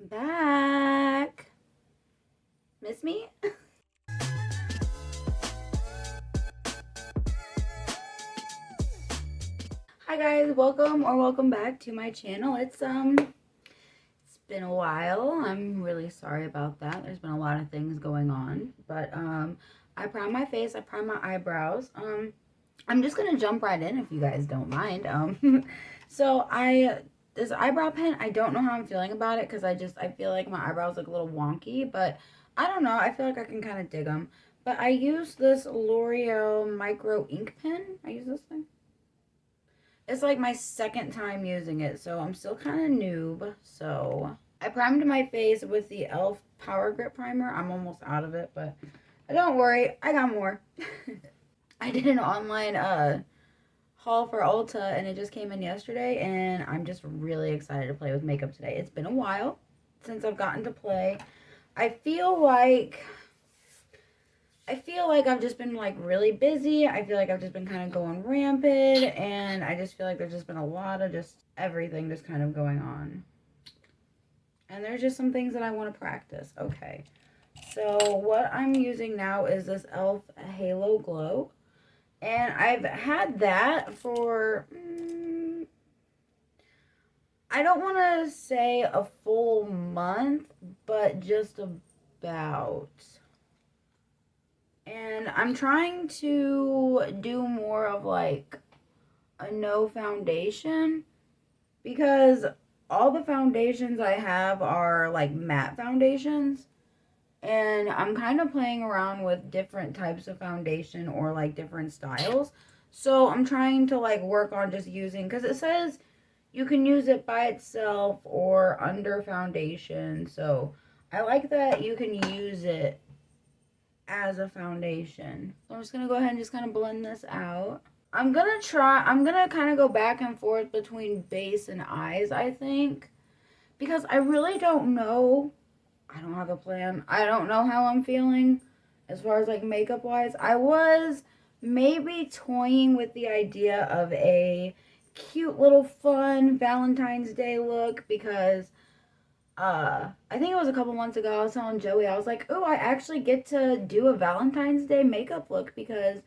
Back. Miss me? Hi guys, welcome back to my channel. It's been a while. I'm really sorry about that. There's been a lot of things going on, but I primed my face, I primed my eyebrows. I'm just gonna jump right in if you guys don't mind. So this eyebrow pen, I don't know how I'm feeling about it because I feel like my eyebrows look a little wonky, but I don't know. I feel like I can kind of dig them. But I use this L'Oreal micro ink pen. I use this thing. It's like my second time using it, so I'm still kind of noob. So I primed my face with the e.l.f. Power Grip Primer. I'm almost out of it, but don't worry, I got more. I did an online haul for Ulta, and it just came in yesterday, and I'm just really excited to play with makeup today. It's been a while since I've gotten to play. I feel like I've just been like really busy. I feel like I've just been kind of going rampant, and I just feel like there's just been a lot of just everything just kind of going on. And there's just some things that I want to practice. Okay. So what I'm using now is this e.l.f. Halo Glow. And I've had that for, I don't want to say a full month, but just about. And I'm trying to do more of like a no foundation because all the foundations I have are like matte foundations. And I'm kind of playing around with different types of foundation or like different styles. So I'm trying to like work on just using, because it says you can use it by itself or under foundation. So I like that you can use it as a foundation. So I'm just going to go ahead and just kind of blend this out. I'm going to kind of go back and forth between base and eyes, I think. Because I really don't know. I don't have a plan. I don't know how I'm feeling as far as like makeup wise. I was maybe toying with the idea of a cute little fun Valentine's Day look because I think it was a couple months ago I was telling Joey, I was like, oh, I actually get to do a Valentine's Day makeup look because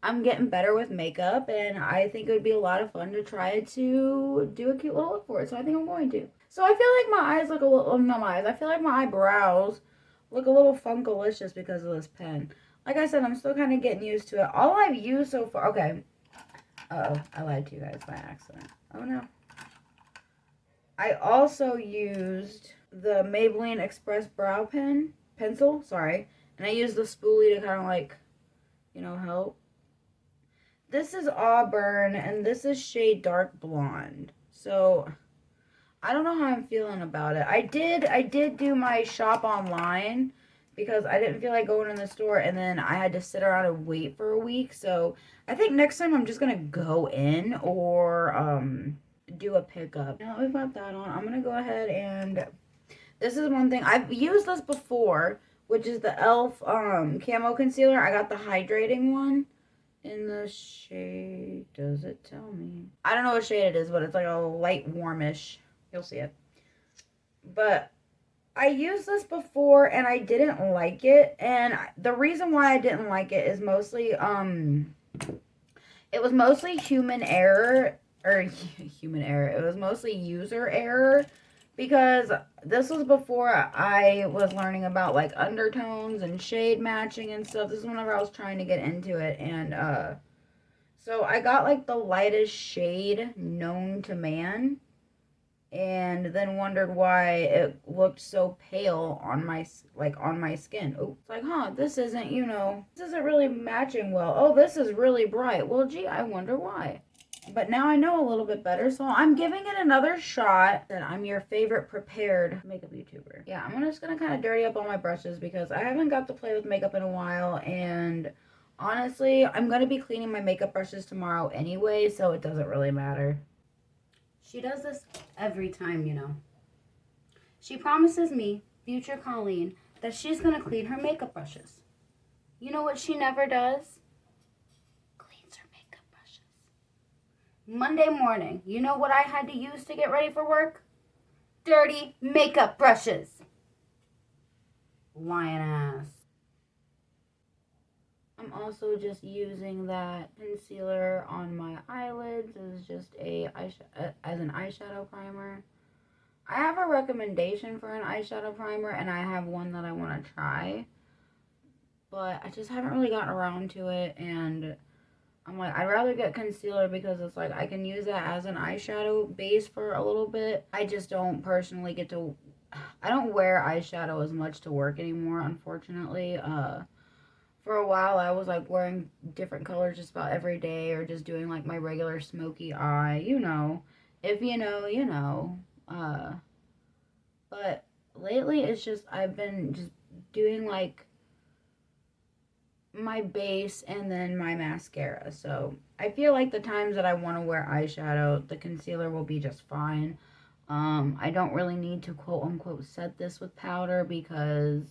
I'm getting better with makeup, and I think it would be a lot of fun to try to do a cute little look for it. So I think I'm going to. So I feel like my eyes look a little, not my eyes, I feel like my eyebrows look a little funkalicious because of this pen. Like I said, I'm still kind of getting used to it. All I've used so far, okay. Uh-oh, I lied to you guys by accident. Oh no. I also used the Maybelline Express Brow Pencil, sorry. And I used the spoolie to kind of like, help. This is Auburn, and this is shade Dark Blonde. So, I don't know how I'm feeling about it. I did do my shop online because I didn't feel like going in the store, and then I had to sit around and wait for a week. So, I think next time I'm just going to go in or do a pickup. Now that we've got that on, I'm going to go ahead and... This is one thing. I've used this before, which is the e.l.f. Camo Concealer. I got the hydrating one. In the shade, does it tell me? I don't know what shade it is, but it's like a light warmish. You'll see it. But I used this before and I didn't like it. And the reason why I didn't like it is mostly, it was mostly human error. Or human error. It was mostly user error. Because this was before I was learning about like undertones and shade matching and stuff. This is whenever I was trying to get into it. And so I got like the lightest shade known to man. And then wondered why it looked so pale on my skin. Oh, it's like, huh, this isn't, this isn't really matching well. Oh, this is really bright. Well, gee, I wonder why. But now I know a little bit better, so I'm giving it another shot. That I'm your favorite prepared makeup YouTuber. Yeah, I'm just gonna kind of dirty up all my brushes because I haven't got to play with makeup in a while, and honestly, I'm gonna be cleaning my makeup brushes tomorrow anyway, so it doesn't really matter. She does this every time, She promises me, future Colleen, that she's gonna clean her makeup brushes. You know what she never does? Monday morning, you know what I had to use to get ready for work? dirty makeup brushes. Lion ass. I'm also just using that concealer on my eyelids as just as an eyeshadow primer. I have a recommendation for an eyeshadow primer, and I have one that I want to try, but I just haven't really gotten around to it, and I'm like, I'd rather get concealer because it's like I can use that as an eyeshadow base for a little bit. I just don't personally I don't wear eyeshadow as much to work anymore, unfortunately. For a while I was like wearing different colors just about every day, or just doing like my regular smoky eye, you know. If you know, you know. But lately it's just I've been just doing like my base and then my mascara. So I feel like the times that I want to wear eyeshadow, the concealer will be just fine. I don't really need to quote unquote set this with powder because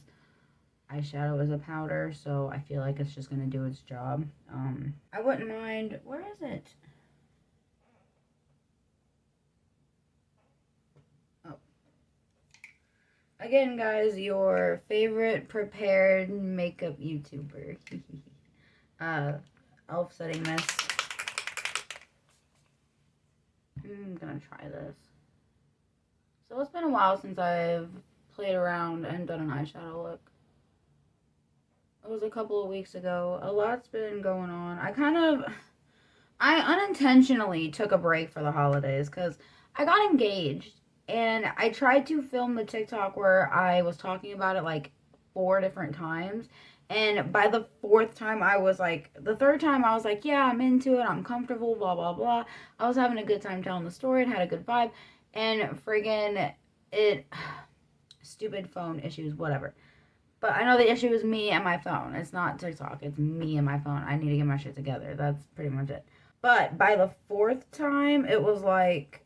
eyeshadow is a powder, so I feel like it's just gonna do its job. I wouldn't mind. Where is it? Oh, again, guys, your favorite prepared makeup YouTuber. Elf setting mist. I'm gonna try this. So it's been a while since I've played around and done an eyeshadow look. It was a couple of weeks ago. A lot's been going on. I unintentionally took a break for the holidays because I got engaged, and I tried to film the TikTok where I was talking about it like 4 different times. And by the the third time I was like, yeah, I'm into it. I'm comfortable, blah, blah, blah. I was having a good time telling the story and had a good vibe. And friggin' stupid phone issues, whatever. But I know the issue is me and my phone. It's not TikTok. It's me and my phone. I need to get my shit together. That's pretty much it. But by the fourth time, it was like,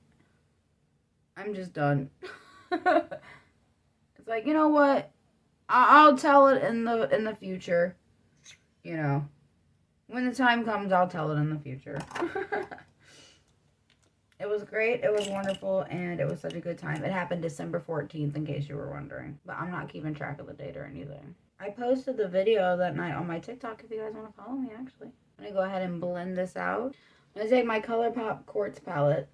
I'm just done. It's like, you know what? I'll tell it in the future. You know, when the time comes, I'll tell it in the future. It was great. It was wonderful, and it was such a good time. It happened December 14th, in case you were wondering. But I'm not keeping track of the date or anything. I posted the video that night on my TikTok if you guys want to follow me, actually. I'm going to go ahead and blend this out. I'm going to take my ColourPop Quartz palette,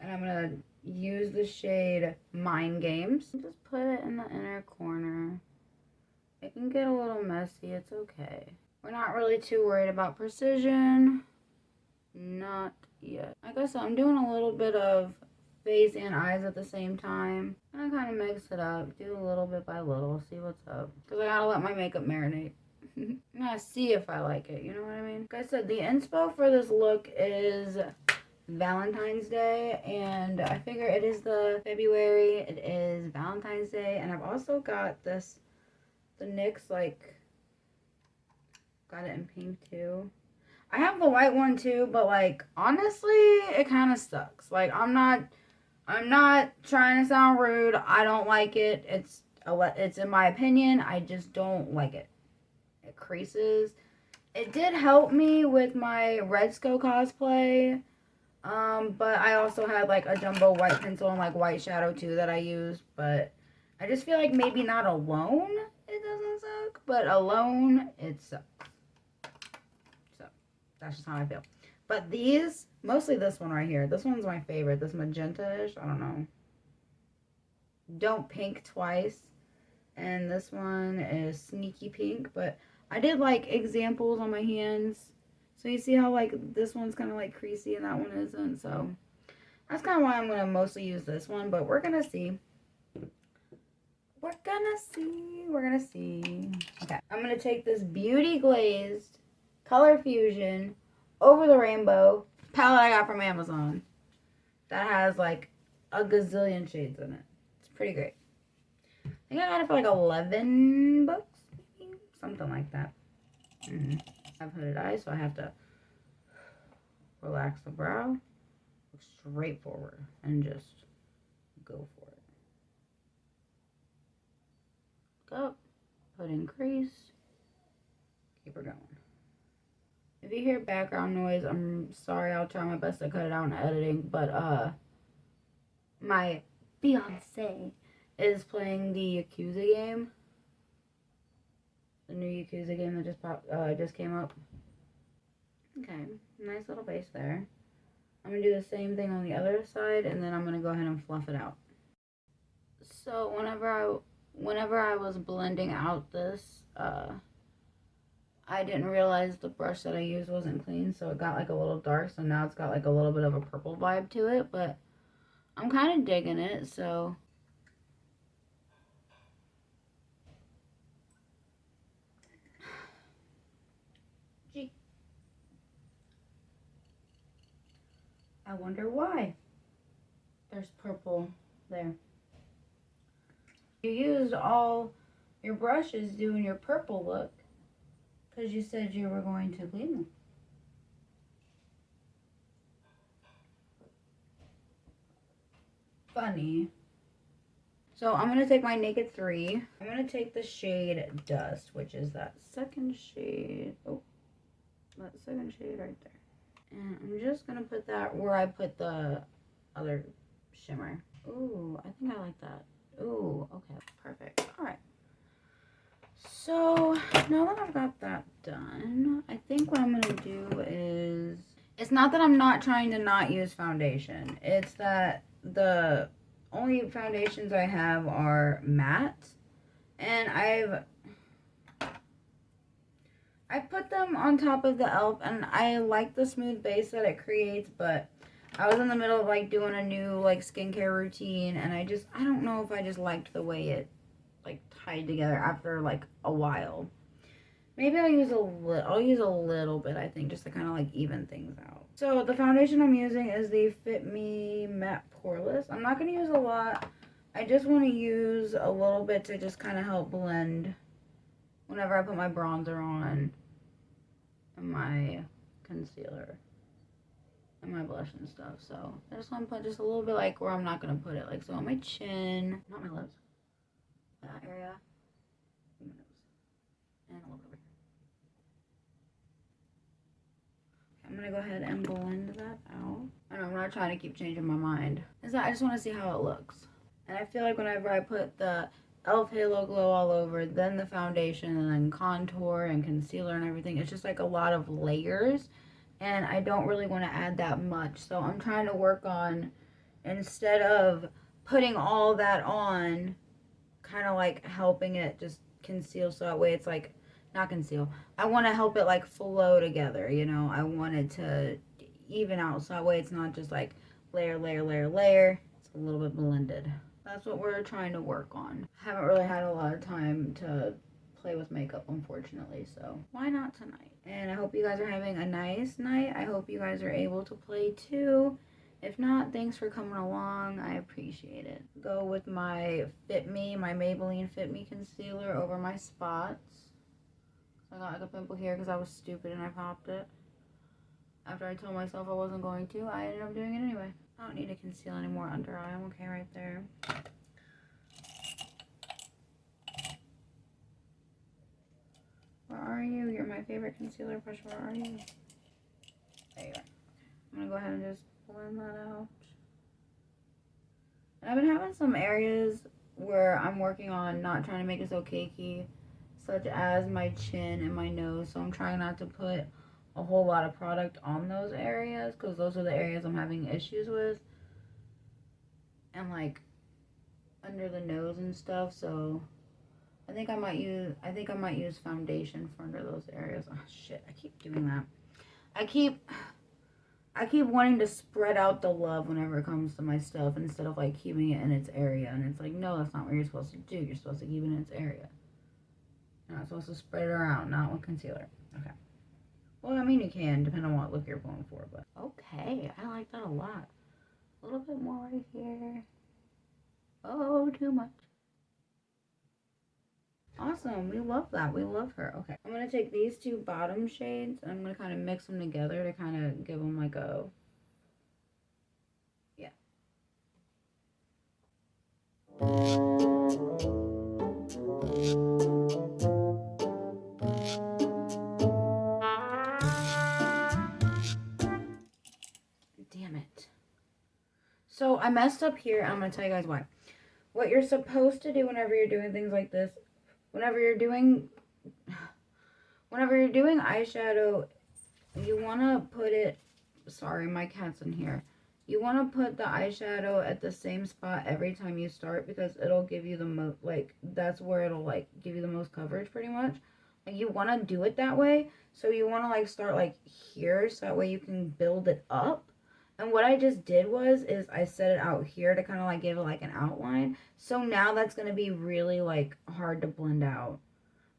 and I'm going to use the shade Mind Games. Just put it in the inner corner. It can get a little messy. It's okay. We're not really too worried about precision. Not yet. Like I said, I'm doing a little bit of face and eyes at the same time. And I kind of mix it up. Do a little bit by little. See what's up. Because I gotta let my makeup marinate. I'm gonna see if I like it. You know what I mean? Like I said, the inspo for this look is Valentine's Day. And I figure it is the February. It is Valentine's Day. And I've also got the NYX, like, got it in pink too. I have the white one too, but like honestly, it kind of sucks. Like I'm not trying to sound rude. I don't like it. It's in my opinion. I just don't like it. It creases. It did help me with my Red Skull cosplay. But I also had like a jumbo white pencil and like white shadow too that I used. But I just feel like maybe not alone it doesn't suck, but alone it sucks. That's just how I feel. But these, mostly this one right here. This one's my favorite. This magenta-ish. I don't know. Don't Pink Twice. And this one is Sneaky Pink. But I did like examples on my hands. So you see how like this one's kind of like creasy and that one isn't. So that's kind of why I'm going to mostly use this one. But we're going to see. We're going to see. We're going to see. Okay. I'm going to take this Beauty Glazed Color Fusion Over the Rainbow palette I got from Amazon that has like a gazillion shades in it. It's pretty great. I think I got it for like 11 bucks, maybe? Something like that. I have hooded eyes, so I have to relax the brow, look straight forward, and just go for it. Look up, put in crease, keep her going. If you hear background noise, I'm sorry. I'll try my best to cut it out in editing. But my fiance is playing the Yakuza game. The new Yakuza game that just came up. Okay, nice little base there. I'm gonna do the same thing on the other side, and then I'm gonna go ahead and fluff it out. So whenever I was blending out this, I didn't realize the brush that I used wasn't clean, so it got like a little dark. So now it's got like a little bit of a purple vibe to it, but I'm kind of digging it. So gee, I wonder why there's purple there. You used all your brushes doing your purple look because you said you were going to clean them. Funny. So I'm going to take my Naked 3. I'm going to take the shade Dust, which is that second shade. Oh, that second shade right there. And I'm just going to put that where I put the other shimmer. Ooh, I think I like that. Ooh, okay, perfect. All right. So now that I've got that done, I think what I'm going to do is, it's not that I'm not trying to not use foundation. It's that the only foundations I have are matte, and I've put them on top of the e.l.f. and I like the smooth base that it creates, but I was in the middle of like doing a new like skincare routine, and I don't know if I just liked the way it like tied together after like a while. Maybe I'll use a little bit, I think, just to kind of like even things out. So the foundation I'm using is the Fit Me Matte Poreless. I'm not going to use a lot. I just want to use a little bit to just kind of help blend whenever I put my bronzer on and my concealer and my blush and stuff. So I just want to put just a little bit like where I'm not going to put it. Like so on my chin, not my lips, that area, my nose, and a little bit over here. I'm going to go ahead and blend that out. I know I'm not trying to keep changing my mind. I just want to see how it looks. And I feel like whenever I put the e.l.f. Halo Glow all over, then the foundation, and then contour and concealer and everything, it's just like a lot of layers. And I don't really want to add that much. So I'm trying to work on, instead of putting all that on, kind of like helping it just conceal, so that way it's like, not conceal, I want to help it like flow together, you know. I want it to even out, so that way it's not just like layer, layer, layer, layer. It's a little bit blended. That's what we're trying to work on. Haven't really had a lot of time to play with makeup, unfortunately, so why not tonight? And I hope you guys are having a nice night. I hope you guys are able to play too. If not, thanks for coming along. I appreciate it. Go with my my Maybelline Fit Me concealer over my spots. I got like a pimple here because I was stupid and I popped it. After I told myself I wasn't going to, I ended up doing it anyway. I don't need to conceal anymore under eye. I'm okay right there. Where are you? You're my favorite concealer brush. Where are you? There you are. I'm gonna go ahead and just blend that out. And I've been having some areas where I'm working on not trying to make it so cakey, such as my chin and my nose. So I'm trying not to put a whole lot of product on those areas, because those are the areas I'm having issues with. And like under the nose and stuff. So I think I might use foundation for under those areas. Oh shit, I keep doing that. I keep wanting to spread out the love whenever it comes to my stuff, instead of like keeping it in its area. And it's like, no, that's not what you're supposed to do. You're supposed to keep it in its area. You're not supposed to spread it around, not with concealer. Okay. Well, I mean, you can, depending on what look you're going for, but okay, I like that a lot. A little bit more right here. Oh, too much. Awesome. We love that. We love her. Okay. I'm going to take these two bottom shades and I'm going to kind of mix them together to kind of give them like a, yeah. Damn it. So I messed up here. I'm going to tell you guys why. What you're supposed to do whenever you're doing things like this, whenever you're doing eyeshadow, you want to put it, sorry, my cat's in here. You want to put the eyeshadow at the same spot every time you start, because it'll give you the most, like, that's where it'll, like, give you the most coverage, pretty much. Like, you want to do it that way, so you want to, like, start, like, here, so that way you can build it up. And what I just did is I set it out here to kind of, like, give it, like, an outline. So now that's going to be really, like, hard to blend out.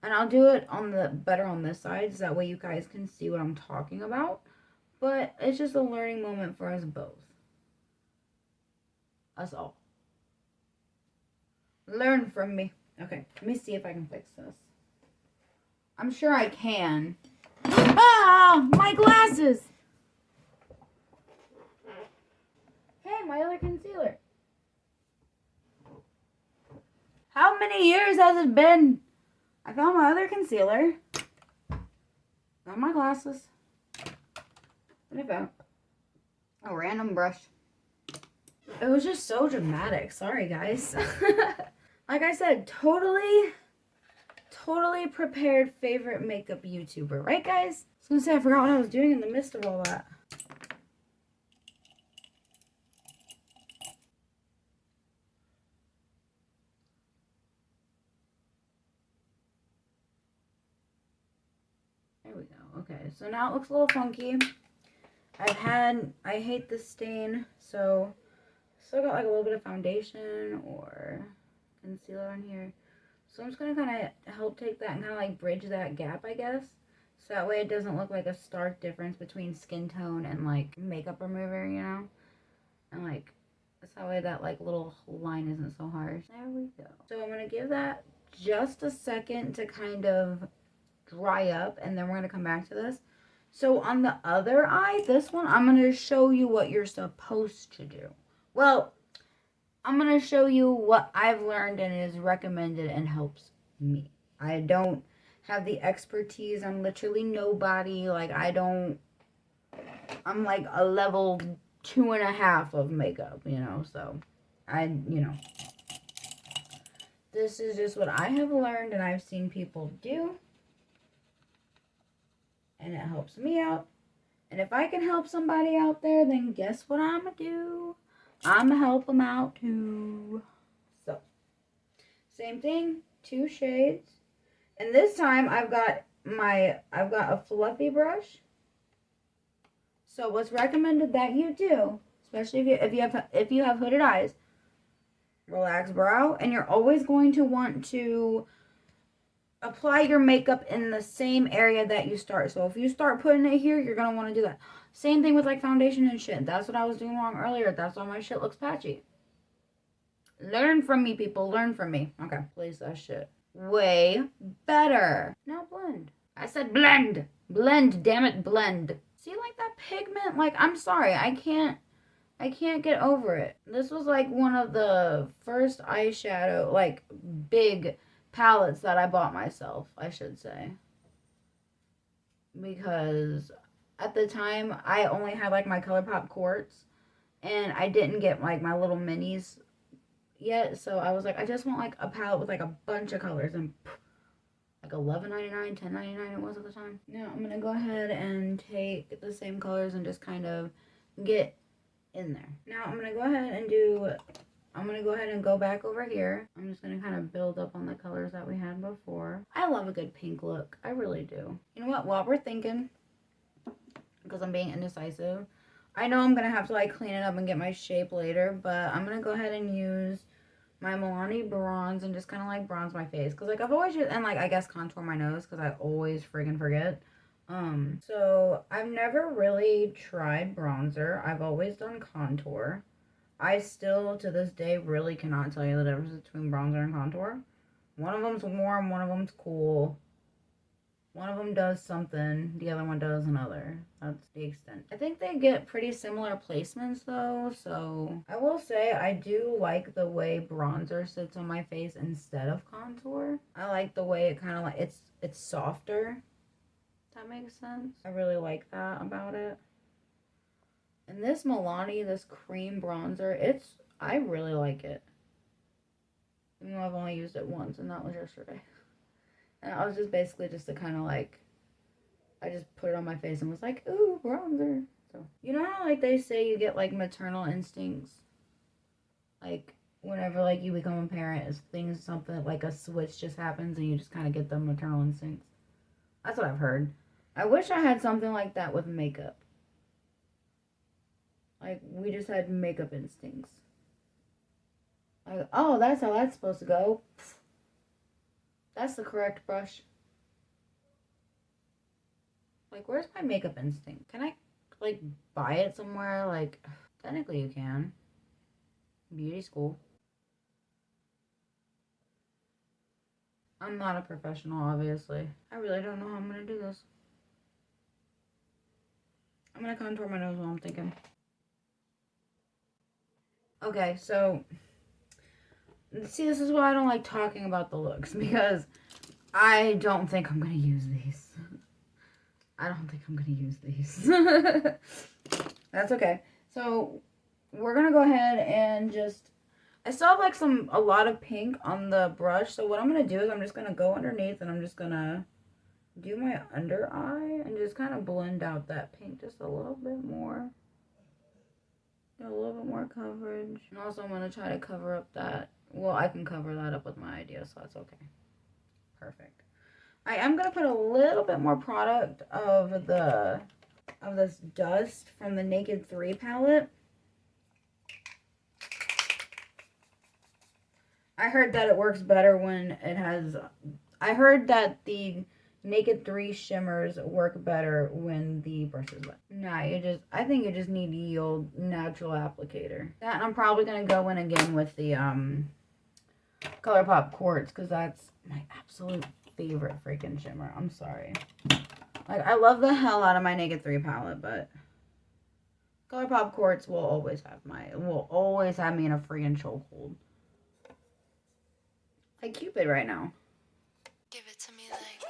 And I'll do it on the better on this side, so that way you guys can see what I'm talking about. But it's just a learning moment for us both. Us all. Learn from me. Okay, let me see if I can fix this. I'm sure I can. Ah, my glasses! Hey, my other concealer. How many years has it been? I found my other concealer. Got my glasses. And I found a random brush. It was just so dramatic. Sorry, guys. Like I said, totally prepared favorite makeup YouTuber. Right, guys? I was gonna say, I forgot what I was doing in the midst of all that. There we go. Okay, so now it looks a little funky. I hate the stain, so still got like a little bit of foundation or concealer on here. So I'm just going to kind of help take that and kind of like bridge that gap, I guess. So that way it doesn't look like a stark difference between skin tone and like makeup remover, you know? And like, that's that way that like little line isn't so harsh. There we go. So I'm going to give that just a second to kind of dry up, and then we're going to come back to this. So on the other eye, this one, I'm going to show you what you're supposed to do. Well, I'm going to show you what I've learned and is recommended and helps me. I don't have the expertise. I'm literally nobody. Like, I'm like a level 2.5 of makeup, you know, so this is just what I have learned and I've seen people do. And it helps me out. And if I can help somebody out there, then guess what I'm going to do? I'm going to help them out too. So, same thing, 2 shades. And this time I've got a fluffy brush. So what's recommended that you do, especially if you have hooded eyes, relax brow, and you're always going to want to apply your makeup in the same area that you start. So if you start putting it here, you're going to want to do that. Same thing with like foundation and shit. That's what I was doing wrong earlier. That's why my shit looks patchy. Learn from me, people. Learn from me. Okay, place that shit way better. Now blend. I said blend. Blend, damn it, blend. See, like that pigment? Like, I'm sorry. I can't get over it. This was like one of the first eyeshadow, like, big palettes that I bought myself, I should say. Because at the time, I only had like my ColourPop quartz, and I didn't get like my little minis yet. So I was like, I just want like a palette with like a bunch of colors, and like $11.99, $10.99 it was at the time. Now I'm gonna go ahead and take the same colors and just kind of get in there. Now I'm gonna go ahead and go back over here. I'm just going to kind of build up on the colors that we had before. I love a good pink look. I really do. You know what? While we're thinking, because I'm being indecisive, I know I'm going to have to like clean it up and get my shape later, but I'm going to go ahead and use my Milani bronze and just kind of like bronze my face. Because like I've always used, and like I guess contour my nose because I always friggin' forget. So I've never really tried bronzer. I've always done contour. I still, to this day, really cannot tell you the difference between bronzer and contour. One of them's warm, one of them's cool. One of them does something, the other one does another. That's the extent. I think they get pretty similar placements, though, so I will say I do like the way bronzer sits on my face instead of contour. I like the way it kind of like, it's softer. If that makes sense. I really like that about it. And this Milani, this cream bronzer, I really like it. Even though I've only used it once, and that was yesterday. And I was just basically just to kind of like, I just put it on my face and was like, ooh, bronzer. So, you know how like they say you get like maternal instincts? Like, whenever like you become a parent, it's things, something like a switch just happens and you just kind of get the maternal instincts. That's what I've heard. I wish I had something like that with makeup. Like, we just had makeup instincts. Like, oh, that's how that's supposed to go. That's the correct brush. Like, where's my makeup instinct? Can I, like, buy it somewhere? Like, technically you can. Beauty school. I'm not a professional, obviously. I really don't know how I'm gonna do this. I'm gonna contour my nose while I'm thinking. Okay, so, see, this is why I don't like talking about the looks, because I don't think I'm gonna use these. I don't think I'm gonna use these. That's okay. So, we're gonna go ahead and just, I still have like a lot of pink on the brush. So what I'm gonna do is I'm just gonna go underneath and I'm just gonna do my under eye and just kind of blend out that pink just a little bit more. Get a little bit more coverage. And also I'm gonna try to cover up that, well, I can cover that up with my idea, so that's okay. Perfect. I am gonna put a little bit more product of this dust from the Naked 3 palette. I heard that it works better when it has, I heard that the Naked 3 shimmers work better when the brush is wet. Nah, I think you just need the old natural applicator. That, and I'm probably going to go in again with the ColourPop Quartz, because that's my absolute favorite freaking shimmer. I'm sorry. Like, I love the hell out of my Naked 3 palette, but ColourPop Quartz will always have me in a freaking chokehold. Like Cupid right now. Give it to me like.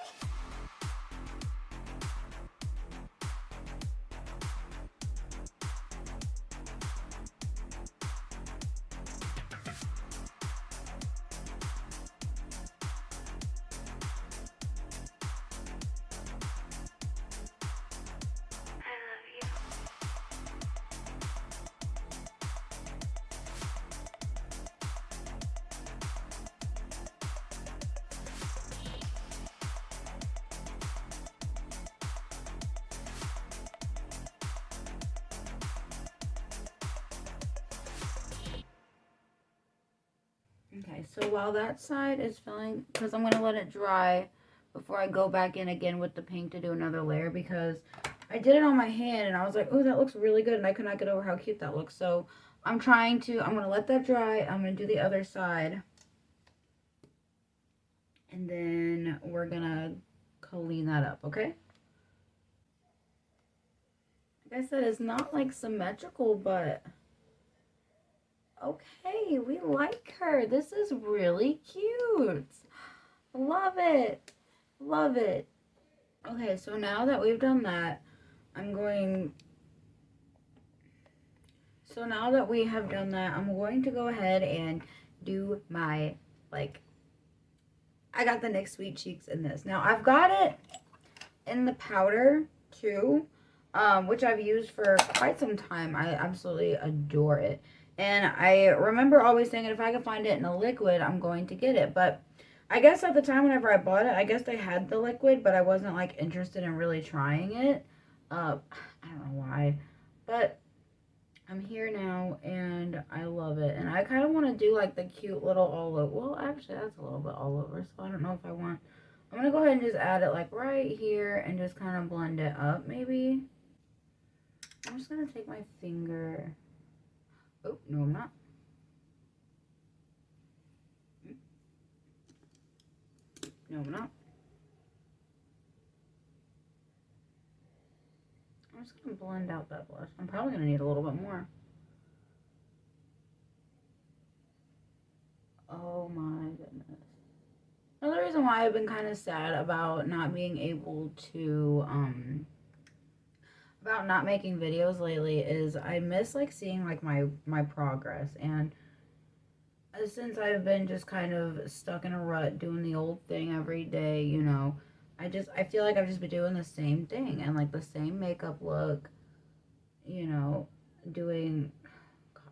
Okay, so while that side is filling, because I'm going to let it dry before I go back in again with the pink to do another layer, because I did it on my hand and I was like, oh, that looks really good, and I could not get over how cute that looks. So I'm going to let that dry. I'm going to do the other side. And then we're going to clean that up, okay? Like I said, it's not like symmetrical, but okay, we like her. This is really cute. Love it. Love it. Okay, so now that we've done that, I'm going to go ahead and do my, like, I got the NYX Sweet Cheeks in this. Now, I've got it in the powder, too, which I've used for quite some time. I absolutely adore it. And I remember always saying, if I can find it in a liquid, I'm going to get it. But I guess at the time whenever I bought it, I guess they had the liquid, but I wasn't, like, interested in really trying it. I don't know why. But I'm here now, and I love it. And I kind of want to do, like, the cute little all over. Well, actually, that's a little bit all over, so I don't know if I want. I'm going to go ahead and just add it, like, right here and just kind of blend it up, maybe. I'm just going to take my finger. Oh, no, I'm not. No, I'm not. I'm just going to blend out that blush. I'm probably going to need a little bit more. Oh my goodness. Another reason why I've been kind of sad about not being able to, about not making videos lately is I miss, like, seeing, like, my progress. And since I've been just kind of stuck in a rut doing the old thing every day, I feel like I've just been doing the same thing and like the same makeup look, you know, doing God.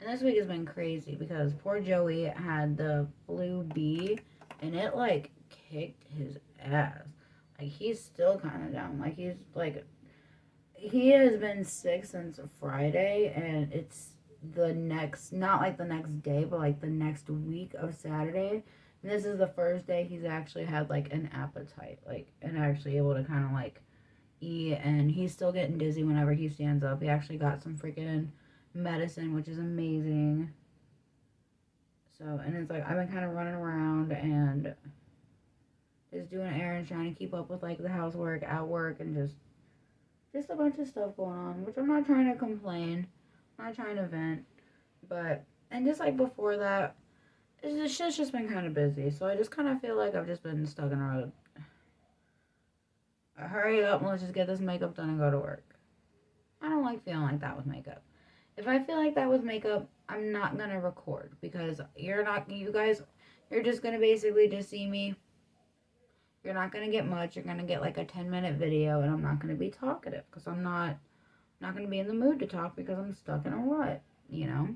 And this week has been crazy because poor Joey had the flu B and it like kicked his ass. Like he's still kind of down. Like he has been sick since Friday and it's the next, not like the next day, but like the next week of Saturday. And this is the first day he's actually had like an appetite, like, and actually able to kind of like eat. And he's still getting dizzy whenever he stands up. He actually got some freaking medicine, which is amazing. So, and it's like I've been kind of running around and just doing errands, trying to keep up with like the housework at work and just a bunch of stuff going on, which I'm not trying to complain. I'm not trying to vent. But, and just like before that, the shit's just been kind of busy. So I just kind of feel like I've just been stuck in a road. Hurry up and let's just get this makeup done and go to work. I don't like feeling like that with makeup. If I feel like that with makeup, I'm not going to record because you guys, you're just going to basically just see me. You're not going to get much. You're going to get like a 10-minute video and I'm not going to be talkative because I'm not going to be in the mood to talk because I'm stuck in a rut, you know?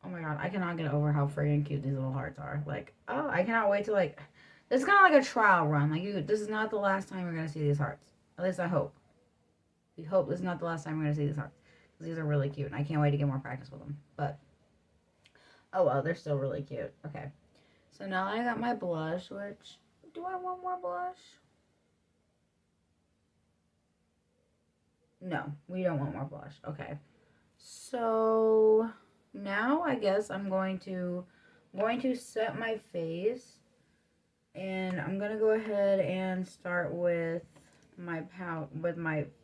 Oh my god, I cannot get over how friggin' cute these little hearts are. Like, oh, I cannot wait to like, this is kind of like a trial run. Like, this is not the last time you're going to see these hearts. At least I hope. We hope this is not the last time we're going to see these hearts. Because these are really cute and I can't wait to get more practice with them. But, oh well, they're still really cute. Okay. So now I got my blush, which, do I want more blush? No, we don't want more blush. Okay. So now I guess I'm going to set my face and I'm gonna go ahead and start with my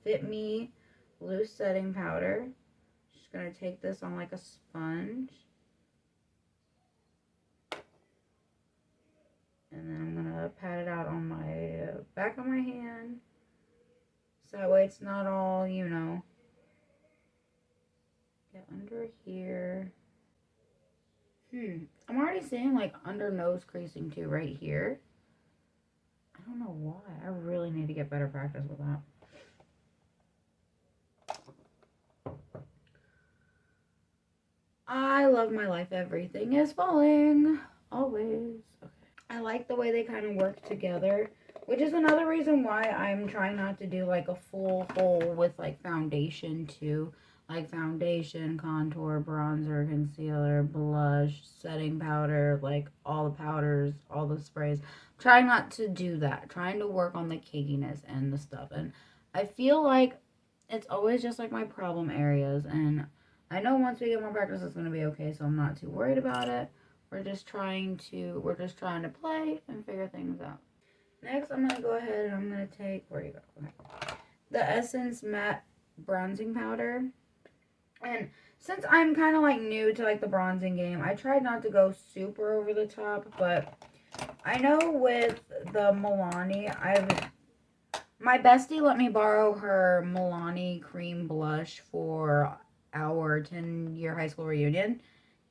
Fit Me loose setting powder. Just gonna take this on like a sponge. And then I'm gonna pat it out on my back of my hand. So that way it's not all, get under here. I'm already seeing like under nose creasing too right here. I don't know why. I really need to get better practice with that. I love my life. Everything is falling. Always. Okay. I like the way they kind of work together, which is another reason why I'm trying not to do like a full hole with like foundation too. Like foundation, contour, bronzer, concealer, blush, setting powder, like all the powders, all the sprays. Trying not to do that. Trying to work on the cakiness and the stuff. And I feel like it's always just like my problem areas. And I know once we get more practice, it's going to be okay. So I'm not too worried about it. We're just trying to play and figure things out. Next, I'm going to go ahead and I'm going to take, where you go? Okay. The Essence Matte Bronzing Powder. And since I'm kind of like new to like the bronzing game, I tried not to go super over the top, but I know with the Milani, my bestie let me borrow her Milani cream blush for our 10-year high school reunion,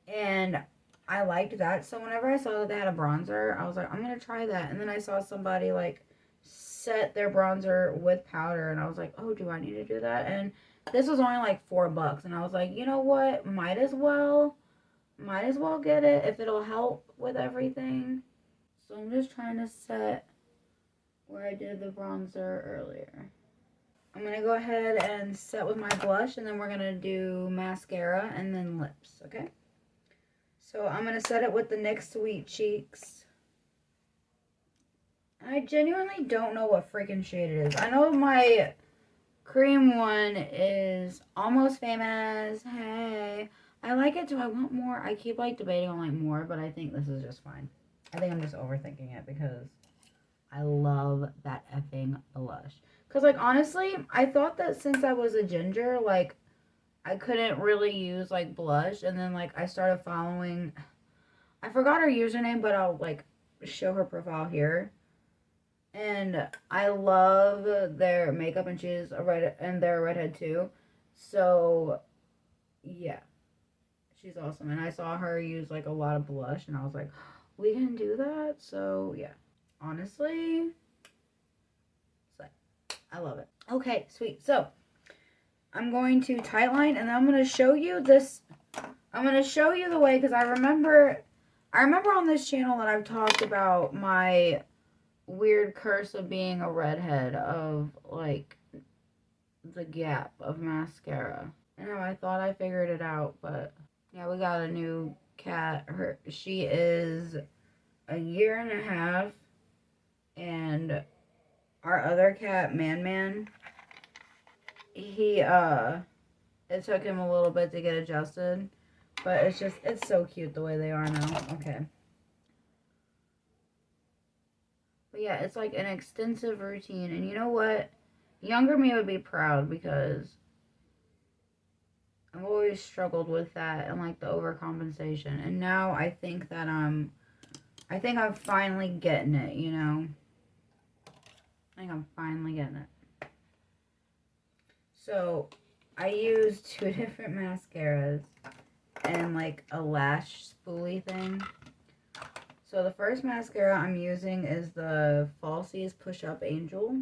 and I liked that. So whenever I saw that they had a bronzer, I was like, I'm gonna try that. And then I saw somebody like set their bronzer with powder, and I was like, oh, do I need to do that? And this was only like $4, and I was like, you know what? Might as well get it if it'll help with everything. So I'm just trying to set where I did the bronzer earlier. I'm gonna go ahead and set with my blush, and then we're gonna do mascara and then lips, okay? So I'm gonna set it with the NYX Sweet Cheeks. I genuinely don't know what freaking shade it is. I know my cream one is Almost Famous. Hey, I like it. Do I want more? I keep like debating on like more, but I think this is just fine. I think I'm just overthinking it because I love that effing blush. Because like honestly, I thought that since I was a ginger, like I couldn't really use like blush, and then like I started following, I forgot her username, but I'll like show her profile here. And I love their makeup, and they're a redhead too. So, yeah. She's awesome. And I saw her use like a lot of blush and I was like, we can do that. So yeah, honestly, it's like, I love it. Okay, sweet. So I'm going to tightline and then I'm going to show you this. I'm going to show you the way because I remember on this channel that I've talked about my weird curse of being a redhead, of like the gap of mascara. And I thought I figured it out, but yeah, we got a new cat. She is a year and a half, and our other cat, Man, he it took him a little bit to get adjusted, but it's so cute the way they are now. Okay. But yeah, it's like an extensive routine, and you know what? Younger me would be proud because I've always struggled with that and like the overcompensation. And now I think that I think I'm finally getting it, you know? I think I'm finally getting it. So I use two different mascaras and like a lash spoolie thing. So the first mascara I'm using is the Falsies Push Up Angel.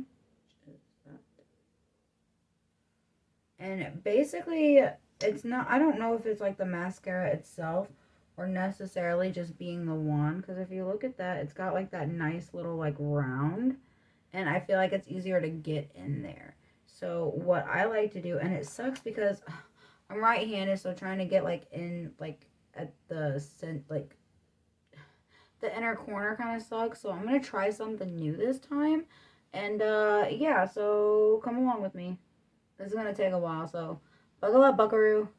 And basically, it's not, I don't know if it's like the mascara itself or necessarily just being the wand. Because if you look at that, it's got like that nice little like round. And I feel like it's easier to get in there. So what I like to do, and it sucks because I'm right-handed, so trying to get like in like at the like the inner corner kind of sucks. So I'm gonna try something new this time. And yeah, so come along with me. This is gonna take a while, so buckle up, buckaroo.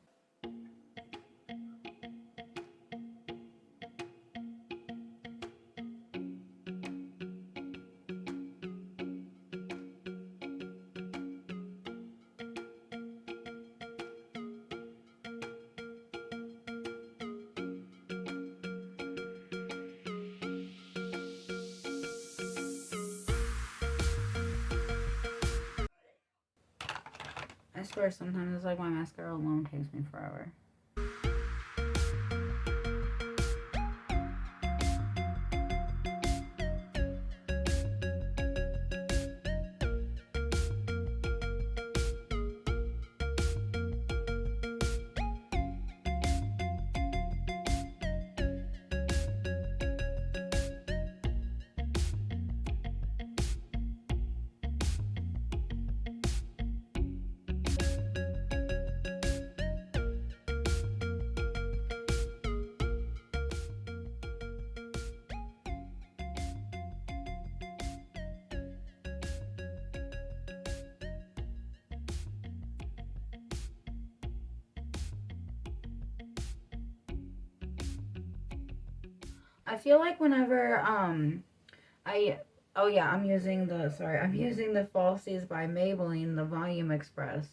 I swear sometimes it's like my mascara alone takes me forever. I feel like whenever I oh yeah, I'm using the Falsies by Maybelline, the Volume Express,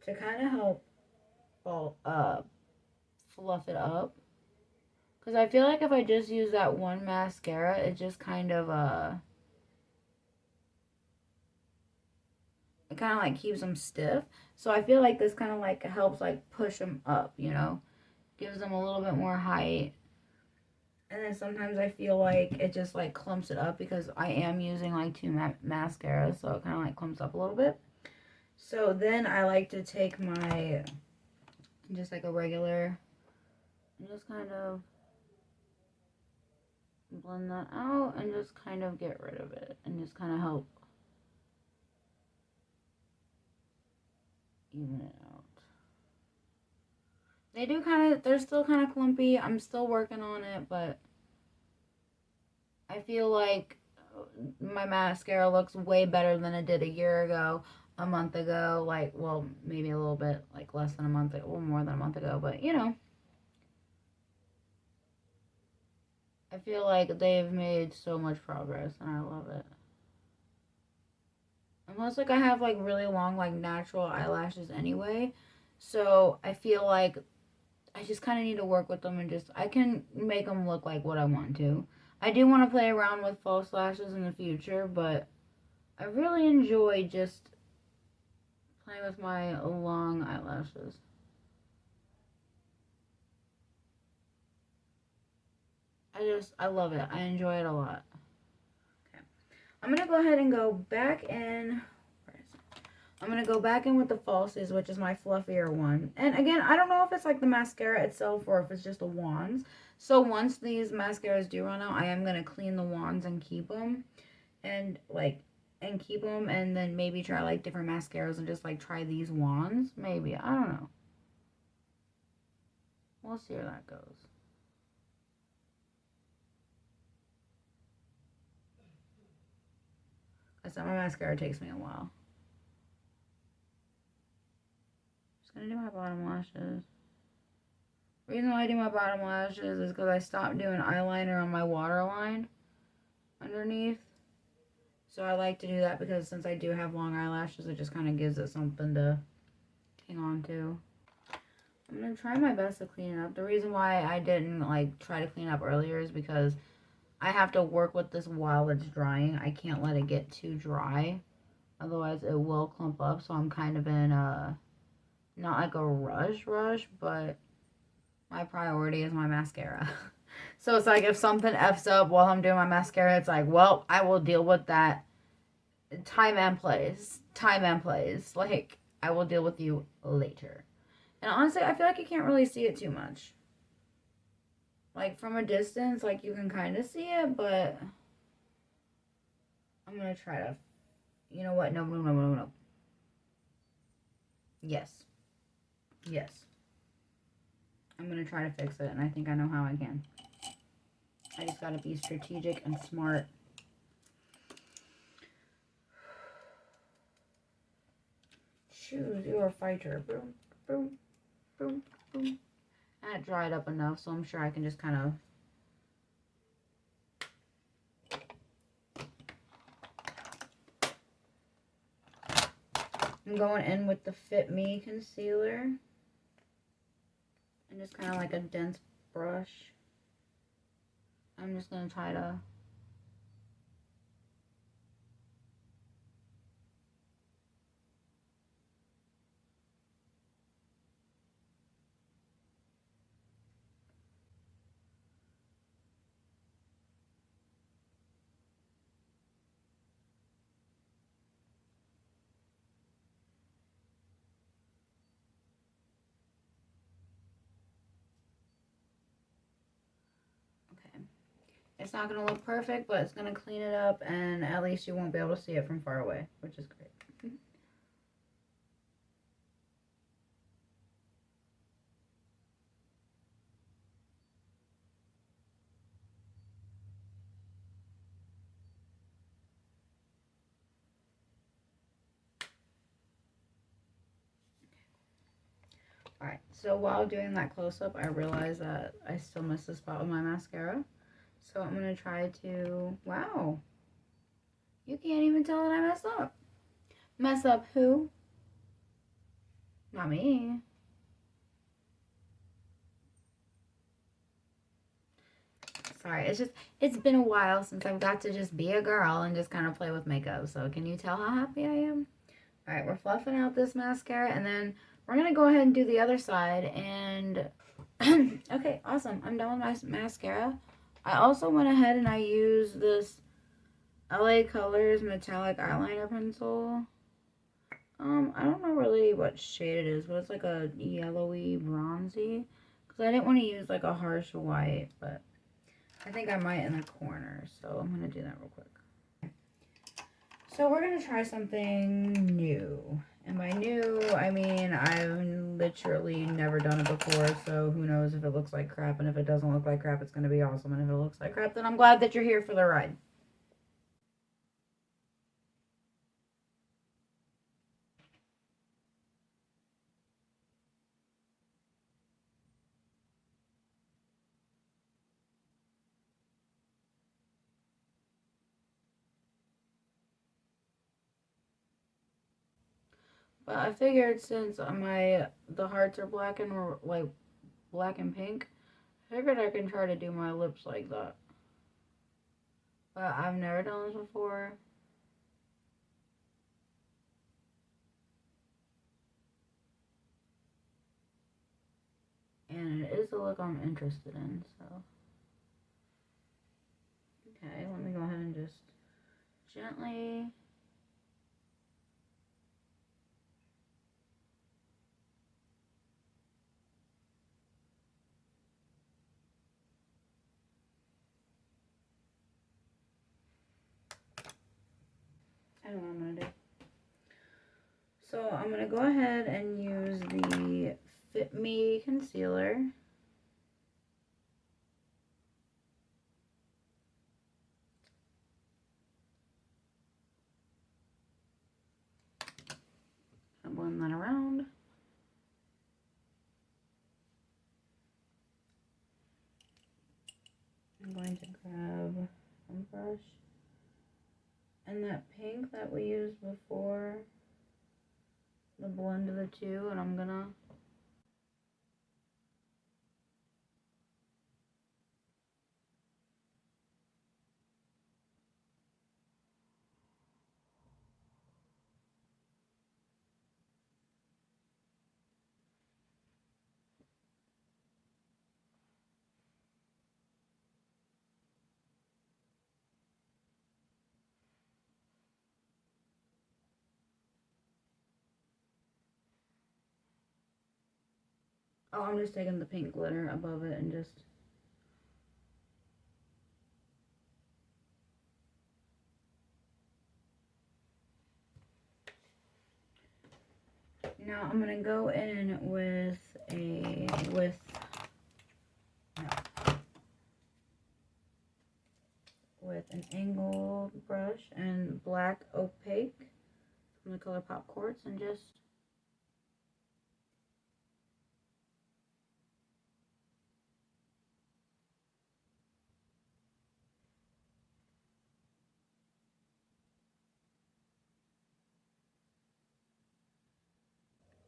to kind of help fall fluff it up. Cause I feel like if I just use that one mascara, it just kind of it kind of like keeps them stiff. So I feel like this kind of like helps like push them up, you know, gives them a little bit more height. And then sometimes I feel like it just like clumps it up because I am using like two mascaras, so it kind of like clumps up a little bit. So then I like to take my, just like a regular, and just kind of blend that out and just kind of get rid of it and just kind of help even it out. They're still kind of clumpy. I'm still working on it, but I feel like my mascara looks way better than it did a year ago, a month ago, like, well, maybe a little bit, like less than a month ago, well, more than a month ago, but you know, I feel like they've made so much progress and I love it. Unless, like, I have, like, really long, like, natural eyelashes anyway, so I feel like I just kind of need to work with them and just, I can make them look like what I want to. I do want to play around with false lashes in the future, but I really enjoy just playing with my long eyelashes. I love it. I enjoy it a lot. Okay. I'm going to go ahead and go back in. Where is it? I'm going to go back in with the falsies, which is my fluffier one. And again, I don't know if it's like the mascara itself or if it's just the wands. So once these mascaras do run out, I am going to clean the wands and keep them. And keep them, and then maybe try like different mascaras and just like try these wands. Maybe. I don't know. We'll see where that goes. I said my mascara takes me a while. Just gonna do my bottom lashes. The reason why I do my bottom lashes is because I stopped doing eyeliner on my waterline underneath. So I like to do that because since I do have long eyelashes, it just kind of gives it something to hang on to. I'm going to try my best to clean it up. The reason why I didn't like try to clean up earlier is because I have to work with this while it's drying. I can't let it get too dry. Otherwise it will clump up. So I'm kind of in a, not like a rush, but my priority is my mascara. So it's like if something F's up while I'm doing my mascara, it's like, well, I will deal with that time and place. Like, I will deal with you later. And honestly, I feel like you can't really see it too much. Like, from a distance, like, you can kind of see it, but I'm going to try to, you know what? No. Yes. I'm going to try to fix it, and I think I know how I can. I just got to be strategic and smart. Choose your fighter. Boom, boom, boom, boom. And it dried up enough, so I'm sure I can just kind of... I'm going in with the Fit Me concealer. And just kind of like a dense brush. I'm just going to try to... It's not going to look perfect, but it's going to clean it up, and at least you won't be able to see it from far away, which is great. Alright, so while doing that close-up, I realized that I still missed a spot with my mascara. So I'm going to try to... Wow! You can't even tell that I messed up. Mess up who? Not me. Sorry, it's been a while since I've got to just be a girl and just kind of play with makeup. So can you tell how happy I am? Alright, we're fluffing out this mascara, and then we're going to go ahead and do the other side. And, okay, awesome. I'm done with my mascara. I also went ahead and I used this LA Colors metallic eyeliner pencil. I don't know really what shade it is, but it's like a yellowy bronzy. Because I didn't want to use like a harsh white, but I think I might in the corner. So I'm going to do that real quick. So we're going to try something new. And by new, I mean I've literally never done it before. So who knows if it looks like crap. And if it doesn't look like crap, it's going to be awesome. And if it looks like crap, then I'm glad that you're here for the ride. But I figured since the hearts are black and like black and pink, I figured I can try to do my lips like that. But I've never done this before. And it is a look I'm interested in, so. Okay, let me go ahead and just gently. I don't know what I'm gonna do. So I'm gonna go ahead and use the Fit Me concealer. I'll blend that around. I'm going to grab a brush and that pink that we used before, the blend of the two, and I'm gonna I'm just taking the pink glitter above it and just now I'm gonna go in with with an angled brush and black opaque from the color Pop Quartz and just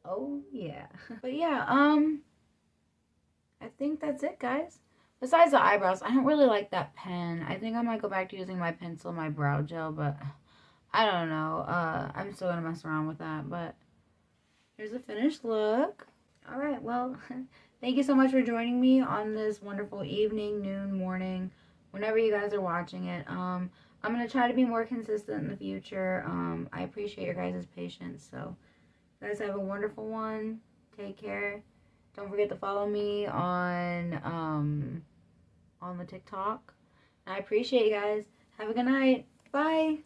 oh yeah. But yeah, I think that's it, guys. Besides the eyebrows, I don't really like that pen. I think I might go back to using my pencil, my brow gel, but I don't know. I'm still gonna mess around with that, but here's the finished look. All right, well, thank you so much for joining me on this wonderful evening, noon, morning, whenever you guys are watching it. I'm gonna try to be more consistent in the future. I appreciate your guys' patience. So, you guys have a wonderful one. Take care. Don't forget to follow me on the TikTok. I appreciate you guys. Have a good night. Bye.